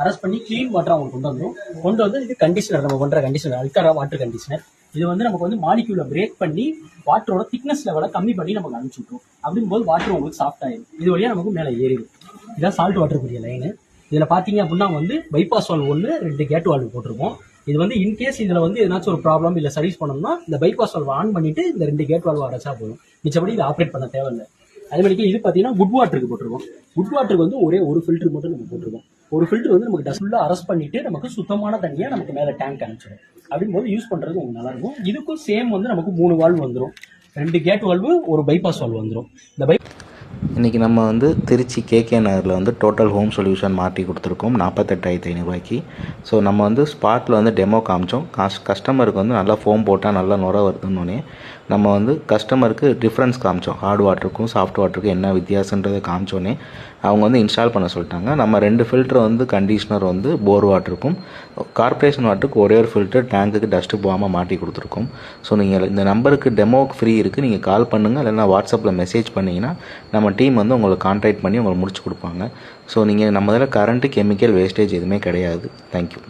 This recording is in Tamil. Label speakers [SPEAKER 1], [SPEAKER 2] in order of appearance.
[SPEAKER 1] அரெஸ்ட் பண்ணி க்ளீன் வாட்டர் அவங்களுக்கு கொண்டு வந்து இது கண்டிஷனர், நம்ம பண்ணுற கண்டிஷனர் அல்காரா வாட்டர் கண்டிஷனர். இது வந்து நமக்கு வந்து மாலிக்யூலை பிரேக் பண்ணி வாட்டரோட திக்னஸ் லெவலை கம்மி பண்ணி நமக்கு அனுப்பிச்சு விட்ரும். அப்படிங்கும்போது வாட்டர் உங்களுக்கு சாஃப்ட் ஆயிடும். இது வழியாக நமக்கு மேலே ஏறிடும். இதான் சால்ட் வாட்டருக்குரிய லைனு. இதில் பார்த்தீங்க அப்படின்னா வந்து பைபாஸ் வால்வ் 1, 2 கேட் வால்வ் போட்டிருப்போம். இது வந்து இன்கேஸ் இதில் வந்து எதனாச்சும் ஒரு ப்ராப்ளம் இல்லை சர்வீஸ் பண்ணோம்னா இந்த பைபாஸ் வால்வ் ஆன் பண்ணிட்டு இந்த 2 கேட் வால்வ் அடைச்சா போதும். மிச்சப்படி இது ஆப்ரேட் பண்ண தேவையில்லை. அதே மாதிரி இது பார்த்தீங்கன்னா குட் வாட்டருக்கு போட்டிருக்கோம். குட் வாட்டருக்கு வந்து ஒரே ஒரு ஃபில்டர் மட்டும் நம்ம போட்டிருக்கோம். ஒரு ஃபில்டர் வந்து நமக்கு ஃபுல்லாக அரெஸ்ட் பண்ணிட்டு நமக்கு சுத்தமான தண்ணியை நமக்கு மேலே டேங்க் அனுப்பிச்சிடும். அப்படிங்கும்போது யூஸ் பண்ணுறது உங்களுக்கு நல்லா இருக்கும். இதுக்கும் சேம் வந்து நமக்கு 3 வால்வ் வந்துடும். 2 கேட் வால்வு, ஒரு பைபாஸ் வால்வ் வந்துடும். இந்த
[SPEAKER 2] இன்றைக்கி நம்ம வந்து திருச்சி கேகே நகரில் வந்து டோட்டல் ஹோம் சொல்யூஷன் மாட்டி கொடுத்துருக்கோம் 48,500 ரூபாய்க்கு. ஸோ நம்ம வந்து ஸ்பாட்டில் வந்து டெமோ காமிச்சோம். கஸ்டமருக்கு வந்து நல்லா ஃபோம் போட்டால் நல்லா நுர வருதுன்னொன்னே நம்ம வந்து கஸ்டமருக்கு டிஃப்ரென்ஸ் காமிச்சோம். ஹார்ட் வாட்டருக்கும் சாஃப்ட் வாட்டருக்கும் என்ன வித்தியாசன்றதை காமிச்சோன்னே அவங்க வந்து இன்ஸ்டால் பண்ண சொல்லிட்டாங்க. நம்ம 2 ஃபில்டர் வந்து கண்டிஷனர் வந்து போர் வாட்டருக்கும் கார்பரேஷன் வாட்டருக்கு ஒரே ஒரு ஃபில்டர் டேங்குக்கு டஸ்ட்டு போகாமல் மாட்டி கொடுத்துருக்கோம். ஸோ நீங்கள் இந்த நம்பருக்கு டெமோக்கு ஃப்ரீ இருக்குது, நீங்கள் கால் பண்ணுங்கள், இல்லைன்னா வாட்ஸ்அப்பில் மெசேஜ் பண்ணிங்கன்னா நம்ம டீம் வந்து உங்களை கான்டாக்ட் பண்ணி உங்களை முடிச்சு கொடுப்பாங்க. ஸோ நீங்கள் நம்ம இதில் கரண்ட்டு கெமிக்கல் வேஸ்டேஜ் எதுவுமே கிடையாது. தேங்க்யூ.